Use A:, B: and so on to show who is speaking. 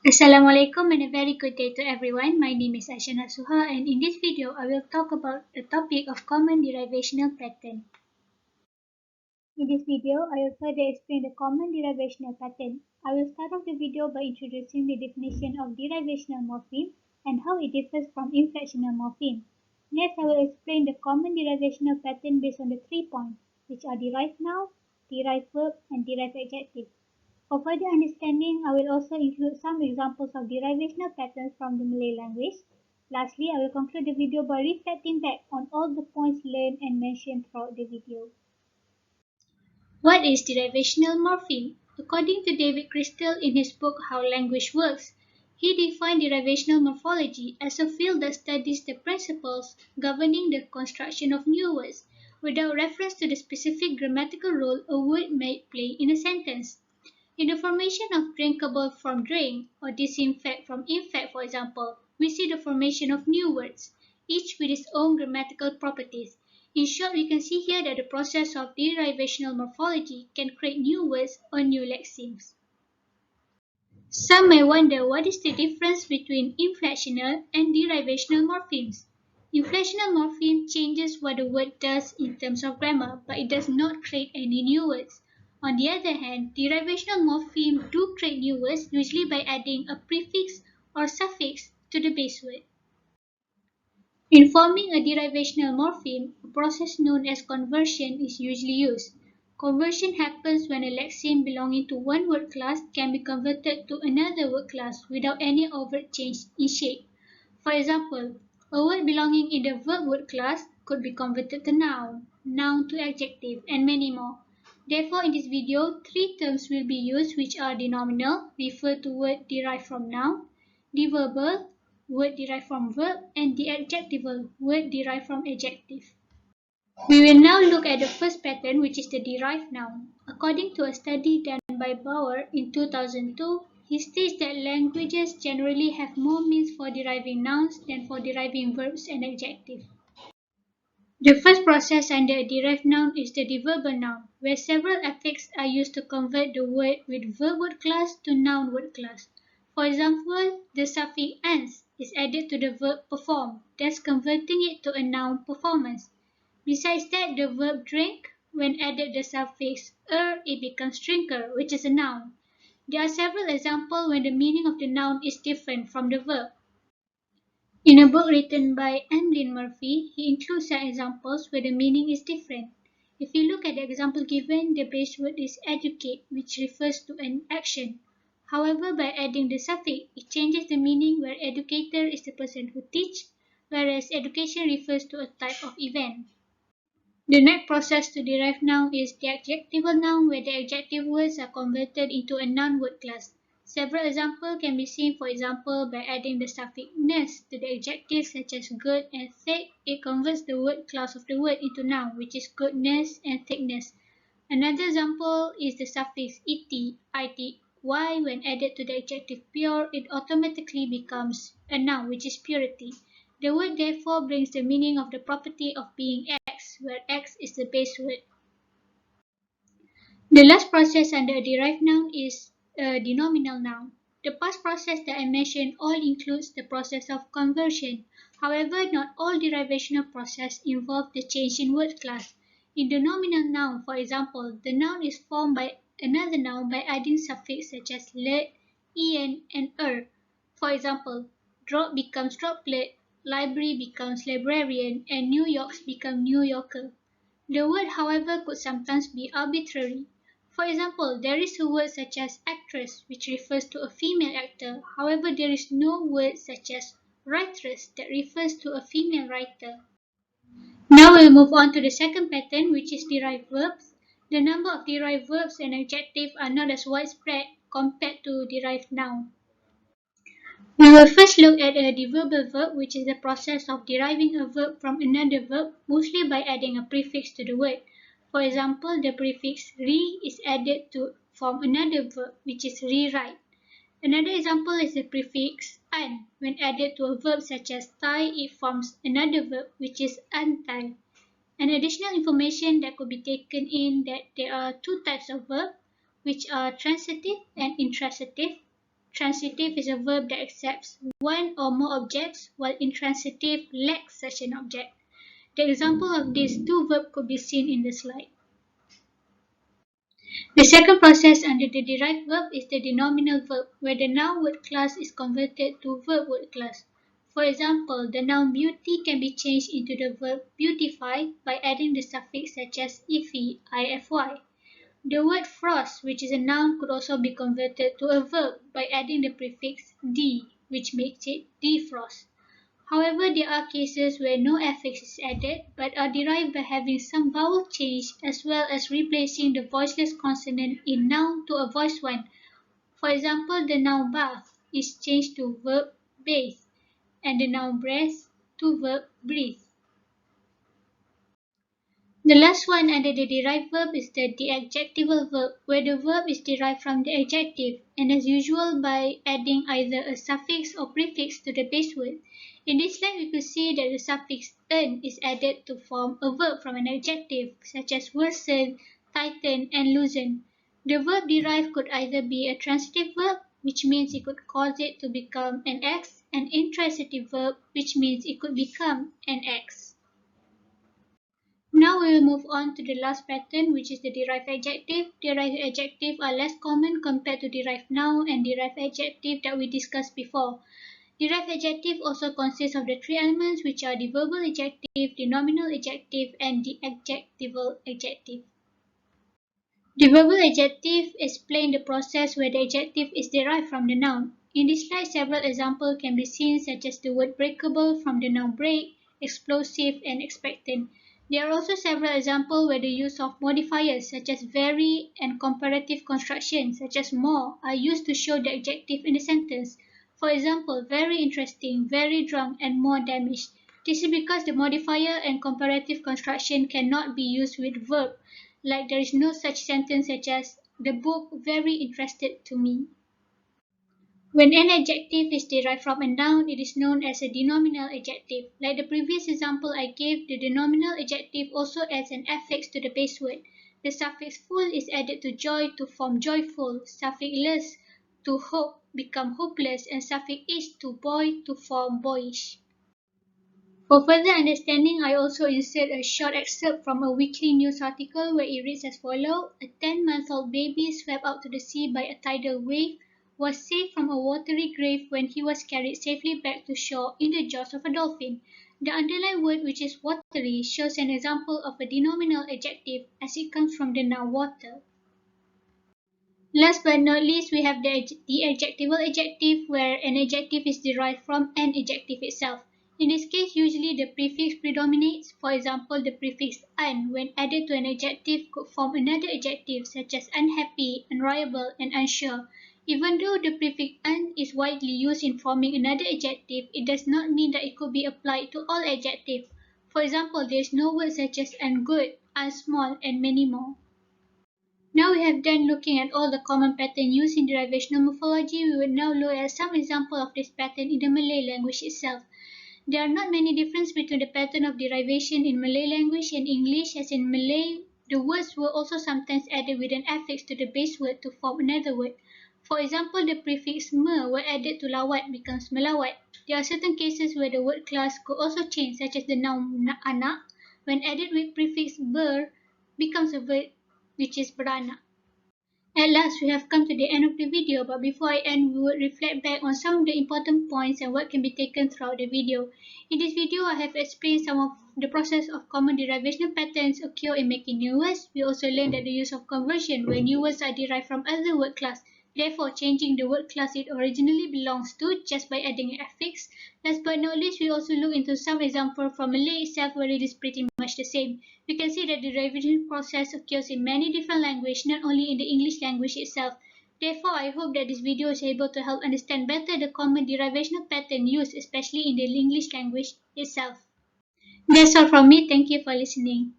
A: Assalamualaikum and a very good day to everyone. My name is Aisyah Nasuha, and in this video I will talk about the topic of common derivational pattern. In this video I will further explain the common derivational pattern. I will start off the video by introducing the definition of derivational morpheme and how it differs from inflectional morpheme. Next I will explain the common derivational pattern based on the 3 points, which are derived noun, derived verb and derived adjective. For further understanding, I will also include some examples of derivational patterns from the Malay language. Lastly, I will conclude the video by reflecting back on all the points learned and mentioned throughout the video. What is derivational morpheme? According to David Crystal in his book How Language Works, he defined derivational morphology as a field that studies the principles governing the construction of new words, without reference to the specific grammatical role a word may play in a sentence. In the formation of drinkable from drink or disinfect from infect, for example, we see the formation of new words, each with its own grammatical properties. In short, we can see here that the process of derivational morphology can create new words or new lexemes. Some may wonder what is the difference between inflectional and derivational morphemes. Inflectional morpheme changes what the word does in terms of grammar, but it does not create any new words. On the other hand, derivational morphemes do create new words, usually by adding a prefix or suffix to the base word. In forming a derivational morpheme, a process known as conversion is usually used. Conversion happens when a lexeme belonging to one word class can be converted to another word class without any overt change in shape. For example, a word belonging in the verb word class could be converted to noun, noun to adjective, and many more. Therefore, in this video, 3 terms will be used, which are denominal, refer to word derived from noun, deverbal, word derived from verb, and the adjectival, word derived from adjective. We will now look at the first pattern, which is the derived noun. According to a study done by Bauer in 2002, he states that languages generally have more means for deriving nouns than for deriving verbs and adjectives. The first process under a derived noun is the deverbal noun, where several affixes are used to convert the word with verb word class to noun word class. For example, the suffix "ans" is added to the verb perform, thus converting it to a noun performance. Besides that, the verb drink, when added the suffix it becomes drinker, which is a noun. There are several examples when the meaning of the noun is different from the verb. In a book written by Emlyn Murphy, he includes some examples where the meaning is different. If you look at the example given, the base word is educate, which refers to an action. However, by adding the suffix, it changes the meaning where educator is the person who teaches, whereas education refers to a type of event. The next process to derive noun is the adjectival noun, where the adjective words are converted into a noun word class. Several examples can be seen, for example, by adding the suffix ness to the adjectives such as good and thick. It converts the word class of the word into noun, which is goodness and thickness. Another example is the suffix ity. When added to the adjective pure, it automatically becomes a noun, which is purity. The word therefore brings the meaning of the property of being X, where X is the base word. The last process under a derived noun is a denominal noun. The past process that I mentioned all includes the process of conversion. However, not all derivational processes involve the change in word class. In the nominal noun, for example, the noun is formed by another noun by adding suffix such as let, en, and For example, drop becomes droplet, library becomes librarian, and New Yorks become New Yorker. The word, however, could sometimes be arbitrary. For example, there is a word such as actress, which refers to a female actor. However, there is no word such as writeress that refers to a female writer. Now we'll move on to the second pattern, which is derived verbs. The number of derived verbs and adjectives are not as widespread compared to derived noun. We will first look at a deverbal verb, which is the process of deriving a verb from another verb, mostly by adding a prefix to the word. For example, the prefix re is added to form another verb, which is rewrite. Another example is the prefix an. When added to a verb such as tie, it forms another verb, which is untie. An additional information that could be taken in that there are 2 types of verb, which are transitive and intransitive. Transitive is a verb that accepts one or more objects, while intransitive lacks such an object. The example of these two verbs could be seen in the slide. The second process under the derived verb is the denominal verb, where the noun word class is converted to verb word class. For example, the noun beauty can be changed into the verb beautify by adding the suffix such as ify, ify. The word frost, which is a noun, could also be converted to a verb by adding the prefix d, which makes it defrost. However, there are cases where no affix is added but are derived by having some vowel change as well as replacing the voiceless consonant in noun to a voiced one. For example, the noun bath is changed to verb bathe and the noun breast to verb breathe. The last one under the derived verb is the adjectival verb, where the verb is derived from the adjective and as usual by adding either a suffix or prefix to the base word. In this slide, we could see that the suffix "en" is added to form a verb from an adjective, such as worsen, tighten, and loosen. The verb derived could either be a transitive verb, which means it could cause it to become an X, and intransitive verb, which means it could become an X. Now we will move on to the last pattern, which is the derived adjective. Derived adjectives are less common compared to derived noun and derived adjective that we discussed before. Derived adjective also consists of the three elements, which are the verbal adjective, the nominal adjective, and the adjectival adjective. The verbal adjective explains the process where the adjective is derived from the noun. In this slide, several examples can be seen, such as the word breakable from the noun break, explosive, and expectant. There are also several examples where the use of modifiers such as very and comparative construction such as more are used to show the adjective in the sentence. For example, very interesting, very drunk, and more damaged. This is because the modifier and comparative construction cannot be used with verb, like there is no such sentence such as the book very interested to me. When an adjective is derived from a noun, it is known as a denominal adjective. Like the previous example I gave, the denominal adjective also adds an affix to the base word. The suffix full is added to joy to form joyful, suffix less to hope become hopeless, and suffix ish to boy to form boyish. For further understanding, I also insert a short excerpt from a weekly news article where it reads as follows. A 10-month-old baby swept out to the sea by a tidal wave was saved from a watery grave when he was carried safely back to shore in the jaws of a dolphin. The underlined word, which is watery, shows an example of a denominal adjective as it comes from the noun water. Last but not least, we have the adjectival adjective, where an adjective is derived from an adjective itself. In this case, usually the prefix predominates. For example, the prefix un, when added to an adjective, could form another adjective such as unhappy, unreliable, and unsure. Even though the prefix un is widely used in forming another adjective, it does not mean that it could be applied to all adjectives. For example, there is no word such as ungood, unsmall, and many more. Now we have done looking at all the common patterns used in derivational morphology. We will now look at some examples of this pattern in the Malay language itself. There are not many differences between the pattern of derivation in Malay language and English, as in Malay, the words were also sometimes added with an affix to the base word to form another word. For example, the prefix me when added to lawat becomes melawat. There are certain cases where the word class could also change, such as the noun anak, when added with prefix ber, becomes a verb which is beranak. At last, we have come to the end of the video, but before I end, we will reflect back on some of the important points and what can be taken throughout the video. In this video, I have explained some of the process of common derivational patterns occur in making new words. We also learned that the use of conversion, where new words are derived from other word class, therefore changing the word class it originally belongs to just by adding an affix. Last but not least, we also look into some examples from Malay itself where it is pretty much the same. We can see that the derivation process occurs in many different languages, not only in the English language itself. Therefore, I hope that this video is able to help understand better the common derivational pattern used, especially in the English language itself. That's all from me. Thank you for listening.